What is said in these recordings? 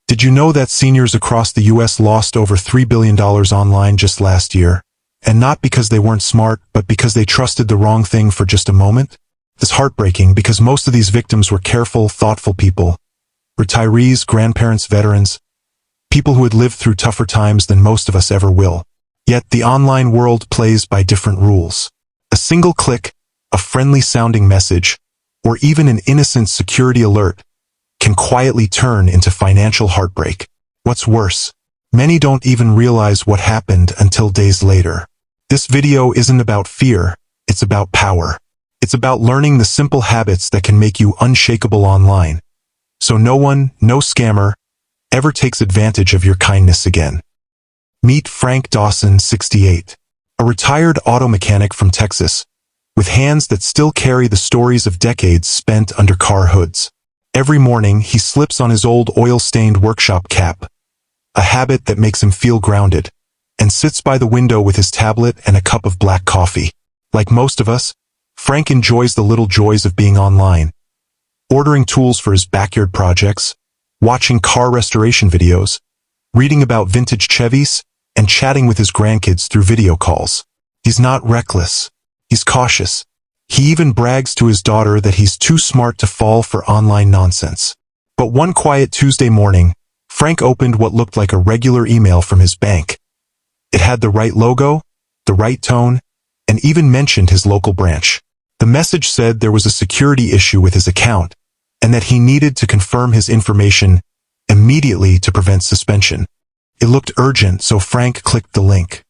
Did you know that seniors across the U.S. lost over $3 billion online just last year? And not because they weren't smart, but because they trusted the wrong thing for just a moment? It's heartbreaking because most of these victims were careful, thoughtful people. Retirees, grandparents, veterans, people who had lived through tougher times than most of us ever will. Yet the online world plays by different rules. A single click, a friendly-sounding message, or even an innocent security alert can quietly turn into financial heartbreak. What's worse, many don't even realize what happened until days later. This video isn't about fear, it's about power. It's about learning the simple habits that can make you unshakable online. So no one, no scammer, ever takes advantage of your kindness again. Meet Frank Dawson, 68. A retired auto mechanic from Texas, with hands that still carry the stories of decades spent under car hoods. Every morning, he slips on his old oil-stained workshop cap, a habit that makes him feel grounded, and sits by the window with his tablet and a cup of black coffee. Like most of us, Frank enjoys the little joys of being online, ordering tools for his backyard projects, watching car restoration videos, reading about vintage Chevys, and chatting with his grandkids through video calls. He's not reckless. He's cautious. He even brags to his daughter that he's too smart to fall for online nonsense. But one quiet Tuesday morning, Frank opened what looked like a regular email from his bank. It had the right logo, the right tone, and even mentioned his local branch. The message said there was a security issue with his account, and that he needed to confirm his information immediately to prevent suspension. It looked urgent, so Frank clicked the link.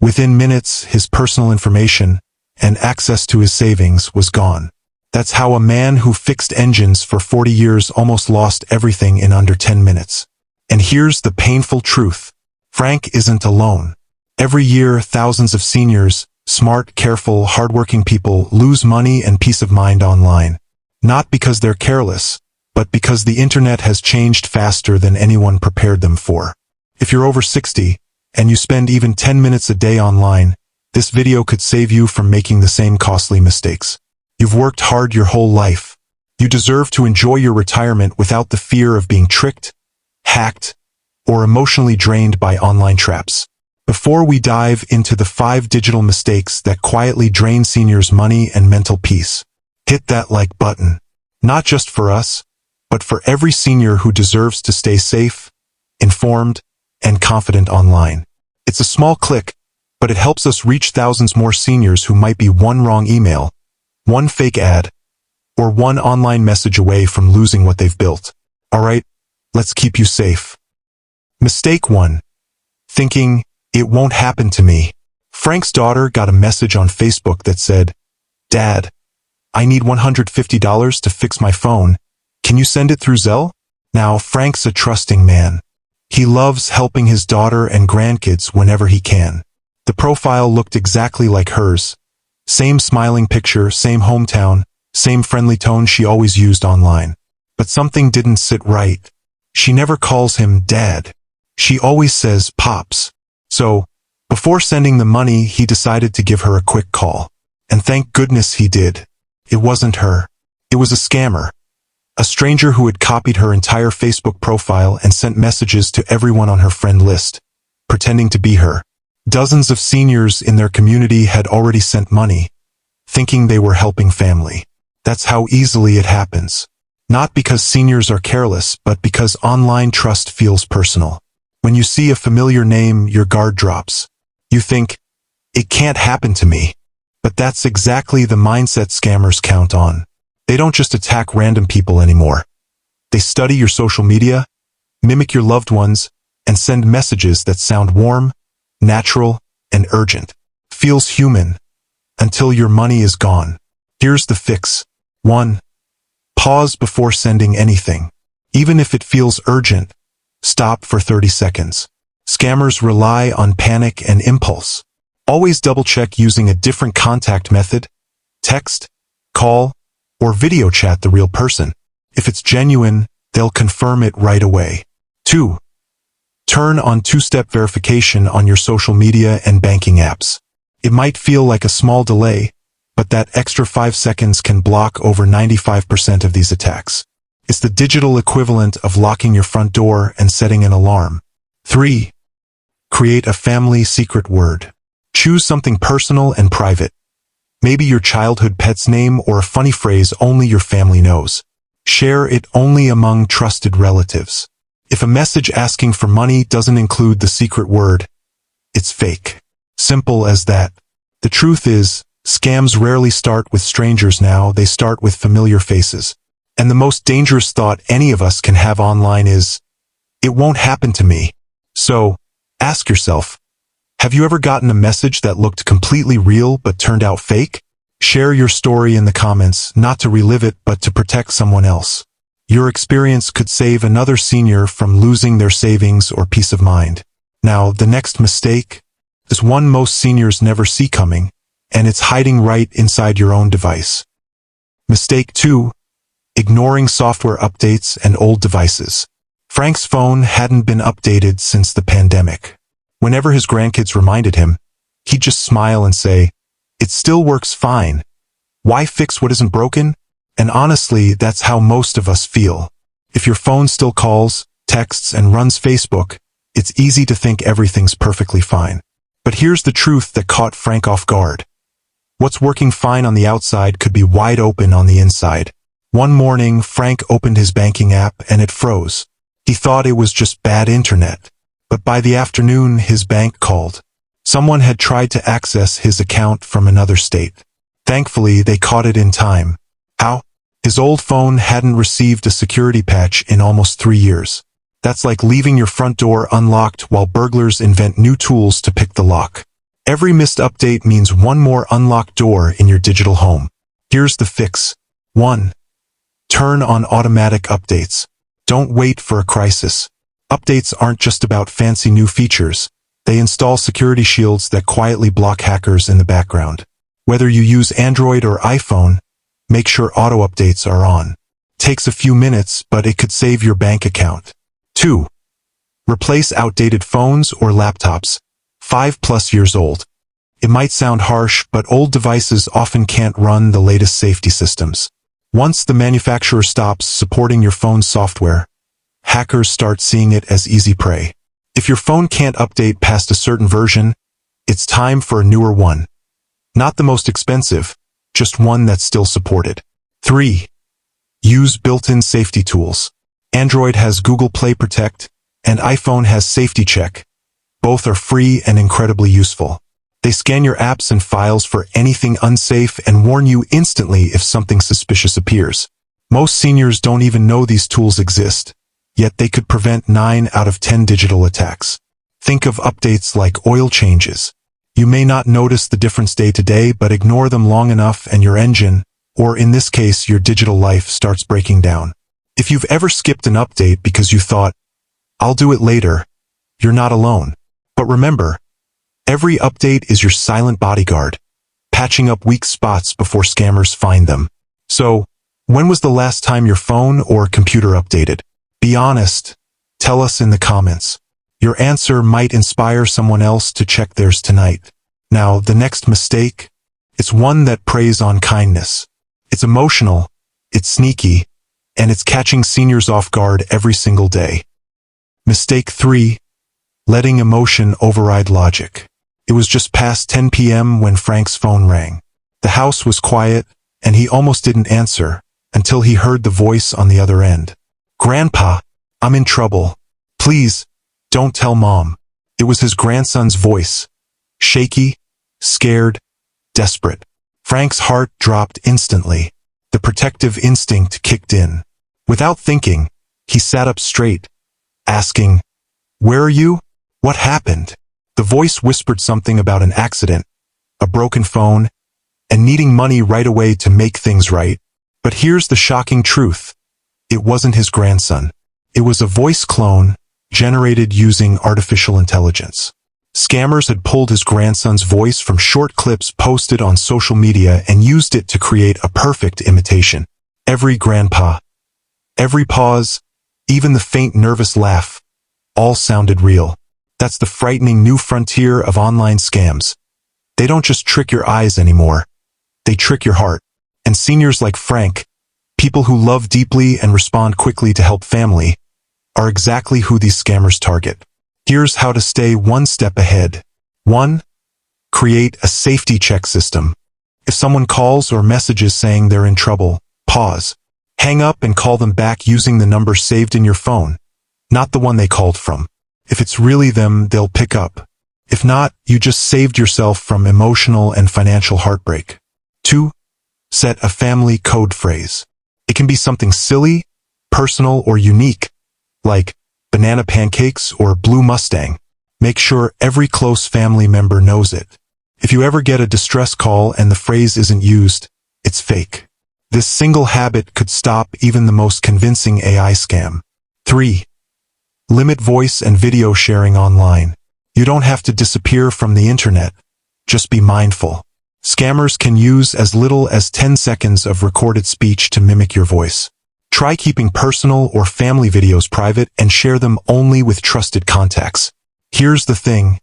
Within minutes, his personal information and access to his savings was gone. That's how a man who fixed engines for 40 years almost lost everything in under 10 minutes. And here's the painful truth. Frank isn't alone. Every year, thousands of seniors, smart, careful, hardworking people lose money and peace of mind online. Not because they're careless, but because the internet has changed faster than anyone prepared them for. If you're over 60, and you spend even 10 minutes a day online, this video could save you from making the same costly mistakes. You've worked hard your whole life. You deserve to enjoy your retirement without the fear of being tricked, hacked, or emotionally drained by online traps. Before we dive into the 5 digital mistakes that quietly drain seniors' money and mental peace, hit that like button. Not just for us, but for every senior who deserves to stay safe, informed, and confident online. It's a small click, but it helps us reach thousands more seniors who might be one wrong email, one fake ad, or one online message away from losing what they've built. Alright, let's keep you safe. Mistake 1. Thinking, it won't happen to me. Frank's daughter got a message on Facebook that said, "Dad, I need $150 to fix my phone. Can you send it through Zelle?" Now, Frank's a trusting man. He loves helping his daughter and grandkids whenever he can. The profile looked exactly like hers. Same smiling picture, same hometown, same friendly tone she always used online. But something didn't sit right. She never calls him Dad. She always says Pops. So, before sending the money, he decided to give her a quick call. And thank goodness he did. It wasn't her. It was a scammer. A stranger who had copied her entire Facebook profile and sent messages to everyone on her friend list, pretending to be her. Dozens of seniors in their community had already sent money, thinking they were helping family. That's how easily it happens. Not because seniors are careless, but because online trust feels personal. When you see a familiar name, your guard drops. You think, it can't happen to me. But that's exactly the mindset scammers count on. They don't just attack random people anymore. They study your social media, mimic your loved ones, and send messages that sound warm, natural, and urgent. Feels human, until your money is gone. Here's the fix. 1. Pause before sending anything. Even if it feels urgent, stop for 30 seconds. Scammers rely on panic and impulse. Always double-check using a different contact method, text, call, or video chat the real person. If it's genuine, they'll confirm it right away. 2. Turn on two-step verification on your social media and banking apps. It might feel like a small delay, but that extra 5 seconds can block over 95% of these attacks. It's the digital equivalent of locking your front door and setting an alarm. 3. Create a family secret word. Choose something personal and private. Maybe your childhood pet's name or a funny phrase only your family knows. Share it only among trusted relatives. If a message asking for money doesn't include the secret word, it's fake. Simple as that. The truth is, scams rarely start with strangers now, they start with familiar faces. And the most dangerous thought any of us can have online is, it won't happen to me. So, ask yourself, have you ever gotten a message that looked completely real but turned out fake? Share your story in the comments, not to relive it but to protect someone else. Your experience could save another senior from losing their savings or peace of mind. Now, the next mistake is one most seniors never see coming, and it's hiding right inside your own device. Mistake 2. Ignoring software updates and old devices. Frank's phone hadn't been updated since the pandemic. Whenever his grandkids reminded him, he'd just smile and say, "It still works fine. Why fix what isn't broken?" And honestly, that's how most of us feel. If your phone still calls, texts, and runs Facebook, it's easy to think everything's perfectly fine. But here's the truth that caught Frank off guard. What's working fine on the outside could be wide open on the inside. One morning, Frank opened his banking app and it froze. He thought it was just bad internet. But by the afternoon, his bank called. Someone had tried to access his account from another state. Thankfully, they caught it in time. How? His old phone hadn't received a security patch in almost 3 years. That's like leaving your front door unlocked while burglars invent new tools to pick the lock. Every missed update means one more unlocked door in your digital home. Here's the fix. 1. Turn on automatic updates. Don't wait for a crisis. Updates aren't just about fancy new features. They install security shields that quietly block hackers in the background. Whether you use Android or iPhone, make sure auto updates are on. Takes a few minutes, but it could save your bank account. 2. Replace outdated phones or laptops, 5+ years old. It might sound harsh, but old devices often can't run the latest safety systems. Once the manufacturer stops supporting your phone's software, hackers start seeing it as easy prey. If your phone can't update past a certain version, it's time for a newer one. Not the most expensive, just one that's still supported. 3. Use built-in safety tools. Android has Google Play Protect, and iPhone has Safety Check. Both are free and incredibly useful. They scan your apps and files for anything unsafe and warn you instantly if something suspicious appears. Most seniors don't even know these tools exist, yet they could prevent 9 out of 10 digital attacks. Think of updates like oil changes. You may not notice the difference day to day, but ignore them long enough and your engine, or in this case your digital life, starts breaking down. If you've ever skipped an update because you thought, "I'll do it later," you're not alone. But remember, every update is your silent bodyguard, patching up weak spots before scammers find them. So, when was the last time your phone or computer updated? Be honest. Tell us in the comments. Your answer might inspire someone else to check theirs tonight. Now, the next mistake, it's one that preys on kindness. It's emotional, it's sneaky, and it's catching seniors off guard every single day. Mistake 3. Letting emotion override logic. It was just past 10 p.m. when Frank's phone rang. The house was quiet, and he almost didn't answer until he heard the voice on the other end. "Grandpa, I'm in trouble. Please, don't tell Mom." It was his grandson's voice. Shaky, scared, desperate. Frank's heart dropped instantly. The protective instinct kicked in. Without thinking, he sat up straight, asking, "Where are you? What happened?" The voice whispered something about an accident, a broken phone, and needing money right away to make things right. But here's the shocking truth. It wasn't his grandson. It was a voice clone generated using artificial intelligence. Scammers had pulled his grandson's voice from short clips posted on social media and used it to create a perfect imitation. Every grandpa, every pause, even the faint nervous laugh, all sounded real. That's the frightening new frontier of online scams. They don't just trick your eyes anymore. They trick your heart. And seniors like Frank, people who love deeply and respond quickly to help family, are exactly who these scammers target. Here's how to stay one step ahead. 1. Create a safety check system. If someone calls or messages saying they're in trouble, pause. Hang up and call them back using the number saved in your phone, not the one they called from. If it's really them, they'll pick up. If not, you just saved yourself from emotional and financial heartbreak. 2. Set a family code phrase. It can be something silly, personal, or unique, like banana pancakes or blue Mustang. Make sure every close family member knows it. If you ever get a distress call and the phrase isn't used, it's fake. This single habit could stop even the most convincing AI scam. 3. Limit voice and video sharing online. You don't have to disappear from the internet. Just be mindful. Scammers can use as little as 10 seconds of recorded speech to mimic your voice. Try keeping personal or family videos private and share them only with trusted contacts. Here's the thing.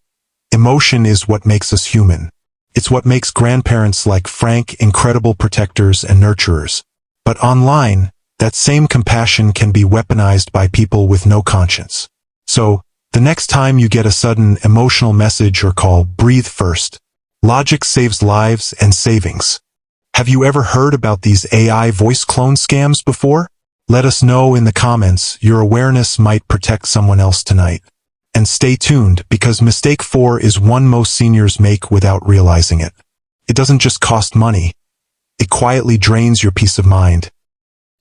Emotion is what makes us human. It's what makes grandparents like Frank incredible protectors and nurturers. But online, that same compassion can be weaponized by people with no conscience. So, the next time you get a sudden emotional message or call, breathe first. Logic saves lives and savings. Have you ever heard about these AI voice clone scams before? Let us know in the comments. Your awareness might protect someone else tonight. And stay tuned, because mistake 4 is one most seniors make without realizing it. It doesn't just cost money. It quietly drains your peace of mind.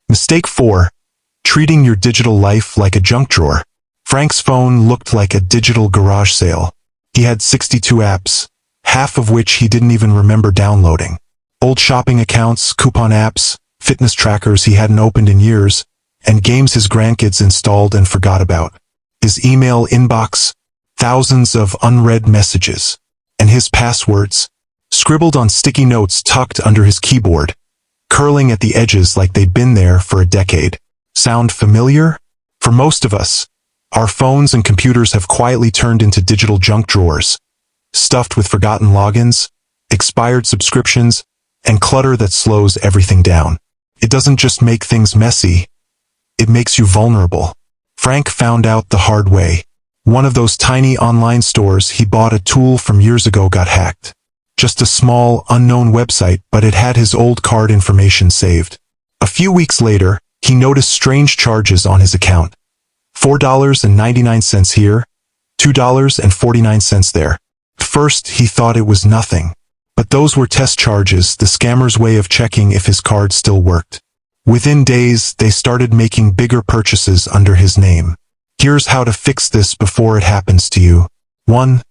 Mistake 4. Treating your digital life like a junk drawer. Frank's phone looked like a digital garage sale. He had 62 apps, half of which he didn't even remember downloading. Old shopping accounts, coupon apps, fitness trackers he hadn't opened in years, and games his grandkids installed and forgot about. His email inbox, thousands of unread messages, and his passwords, scribbled on sticky notes tucked under his keyboard, curling at the edges like they'd been there for a decade. Sound familiar? For most of us, our phones and computers have quietly turned into digital junk drawers, stuffed with forgotten logins, expired subscriptions, and clutter that slows everything down. It doesn't just make things messy, it makes you vulnerable. Frank found out the hard way. One of those tiny online stores he bought a tool from years ago got hacked. Just a small, unknown website, but it had his old card information saved. A few weeks later, he noticed strange charges on his account. $4.99 here, $2.49 there. At first, he thought it was nothing. But those were test charges, the scammer's way of checking if his card still worked. Within days, they started making bigger purchases under his name. Here's how to fix this before it happens to you. 1.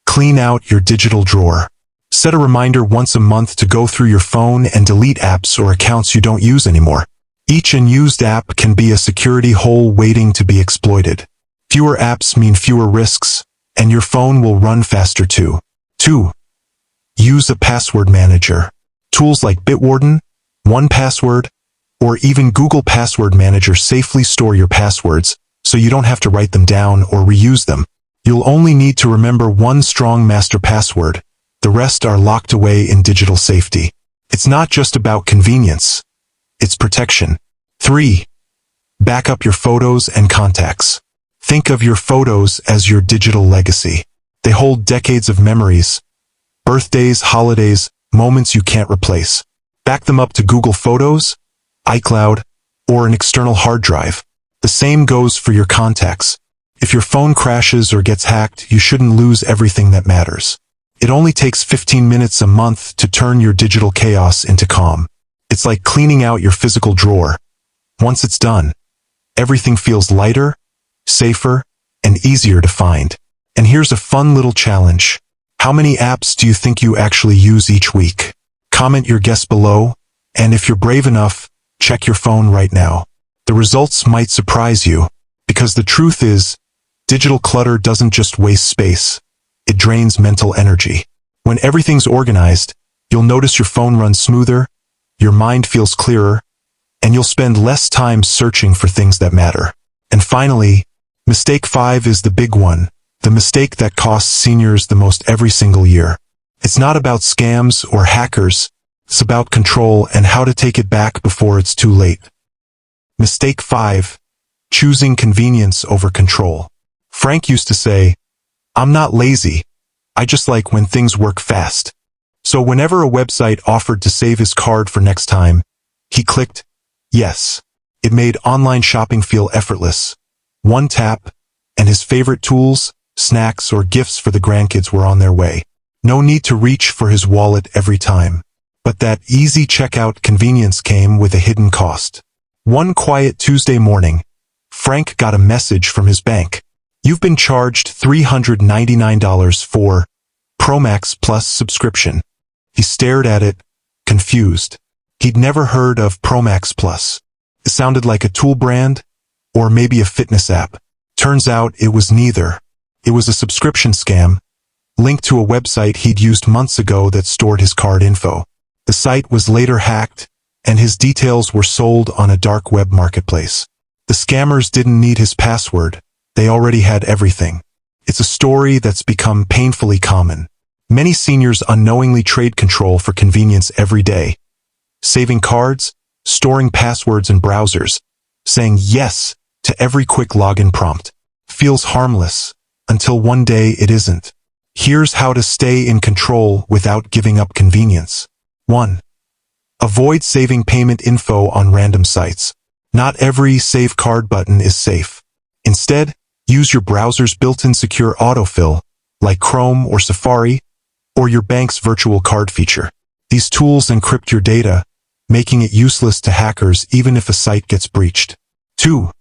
Clean out your digital drawer. Set a reminder once a month to go through your phone and delete apps or accounts you don't use anymore. Each unused app can be a security hole waiting to be exploited. Fewer apps mean fewer risks, and your phone will run faster too. 2. Use a password manager. Tools like Bitwarden, 1Password, or even Google Password Manager safely store your passwords, so you don't have to write them down or reuse them. You'll only need to remember one strong master password. The rest are locked away in digital safety. It's not just about convenience. It's protection. 3. Back up your photos and contacts. Think of your photos as your digital legacy. They hold decades of memories. Birthdays, holidays, moments you can't replace. Back them up to Google Photos, iCloud, or an external hard drive. The same goes for your contacts. If your phone crashes or gets hacked, you shouldn't lose everything that matters. It only takes 15 minutes a month to turn your digital chaos into calm. It's like cleaning out your physical drawer. Once it's done, everything feels lighter, safer, and easier to find. And here's a fun little challenge. How many apps do you think you actually use each week? Comment your guess below, and if you're brave enough, check your phone right now. The results might surprise you, because the truth is, digital clutter doesn't just waste space. It drains mental energy. When everything's organized, you'll notice your phone runs smoother, your mind feels clearer, and you'll spend less time searching for things that matter. And finally, mistake 5 is the big one, the mistake that costs seniors the most every single year. It's not about scams or hackers, It's about control and how to take it back before it's too late. Mistake 5. Choosing convenience over control. Frank used to say, "I'm not lazy. I just like when things work fast." So whenever a website offered to save his card for next time, he clicked yes. It made online shopping feel effortless. One tap, and his favorite tools, snacks, or gifts for the grandkids were on their way. No need to reach for his wallet every time. But that easy checkout convenience came with a hidden cost. One quiet Tuesday morning, Frank got a message from his bank. "You've been charged $399 for Promax Plus subscription." He stared at it, confused. He'd never heard of Promax Plus. It sounded like a tool brand, or maybe a fitness app. Turns out it was neither. It was a subscription scam, linked to a website he'd used months ago that stored his card info. The site was later hacked, and his details were sold on a dark web marketplace. The scammers didn't need his password. They already had everything. It's a story that's become painfully common. Many seniors unknowingly trade control for convenience every day. Saving cards, storing passwords in browsers, saying yes to every quick login prompt. Feels harmless, until one day it isn't. Here's how to stay in control without giving up convenience. 1. Avoid saving payment info on random sites. Not every Save Card button is safe. Instead, use your browser's built-in secure autofill, like Chrome or Safari, or your bank's virtual card feature. These tools encrypt your data, making it useless to hackers even if a site gets breached. 2.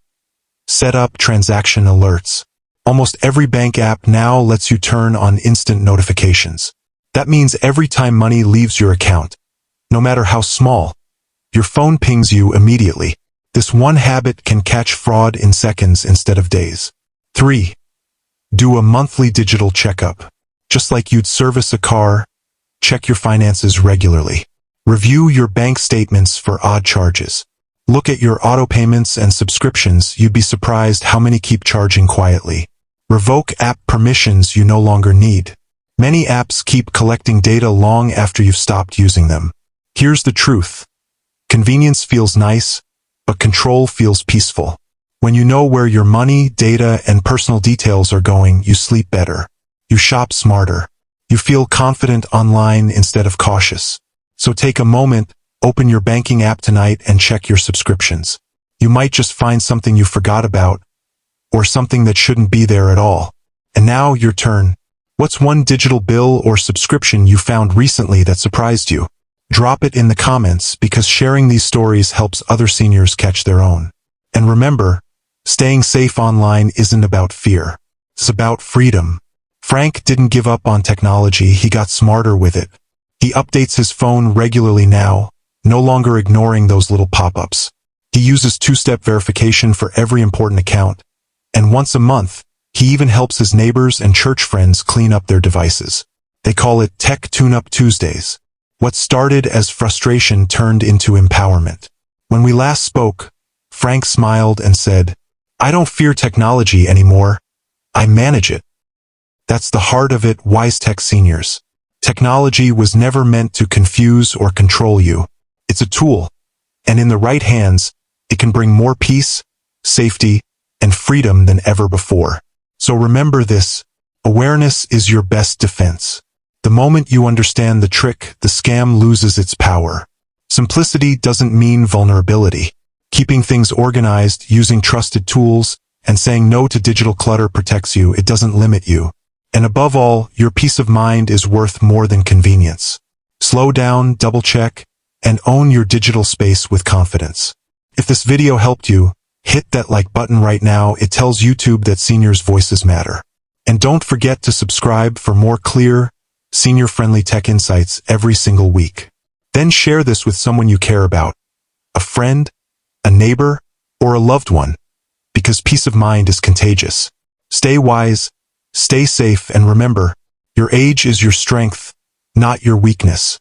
Set up transaction alerts. Almost every bank app now lets you turn on instant notifications. That means every time money leaves your account, no matter how small, your phone pings you immediately. This one habit can catch fraud in seconds instead of days. 3. Do a monthly digital checkup. Just like you'd service a car, check your finances regularly. Review your bank statements for odd charges. Look at your auto payments and subscriptions. You'd be surprised how many keep charging quietly. Revoke app permissions you no longer need. Many apps keep collecting data long after you've stopped using them. Here's the truth. Convenience feels nice, but control feels peaceful. When you know where your money, data, and personal details are going, you sleep better. You shop smarter. You feel confident online instead of cautious. So take a moment, open your banking app tonight and check your subscriptions. You might just find something you forgot about, or something that shouldn't be there at all. And now, your turn. What's one digital bill or subscription you found recently that surprised you? Drop it in the comments because sharing these stories helps other seniors catch their own. And remember, staying safe online isn't about fear. It's about freedom. Frank didn't give up on technology, he got smarter with it. He updates his phone regularly now, no longer ignoring those little pop-ups. He uses two-step verification for every important account. And once a month, he even helps his neighbors and church friends clean up their devices. They call it Tech Tune-Up Tuesdays. What started as frustration turned into empowerment. When we last spoke, Frank smiled and said, "I don't fear technology anymore. I manage it." That's the heart of it, WiseTech Seniors. Technology was never meant to confuse or control you. It's a tool, and in the right hands, it can bring more peace, safety, and freedom than ever before. So remember this, awareness is your best defense. The moment you understand the trick, the scam loses its power. Simplicity doesn't mean vulnerability. Keeping things organized, using trusted tools, and saying no to digital clutter protects you. It doesn't limit you. And above all, your peace of mind is worth more than convenience. Slow down, double-check, and own your digital space with confidence. If this video helped you, hit that like button right now. It tells YouTube that seniors' voices matter. And don't forget to subscribe for more clear, senior-friendly tech insights every single week. Then share this with someone you care about, a friend, a neighbor, or a loved one, because peace of mind is contagious. Stay wise, stay safe, and remember, your age is your strength, not your weakness.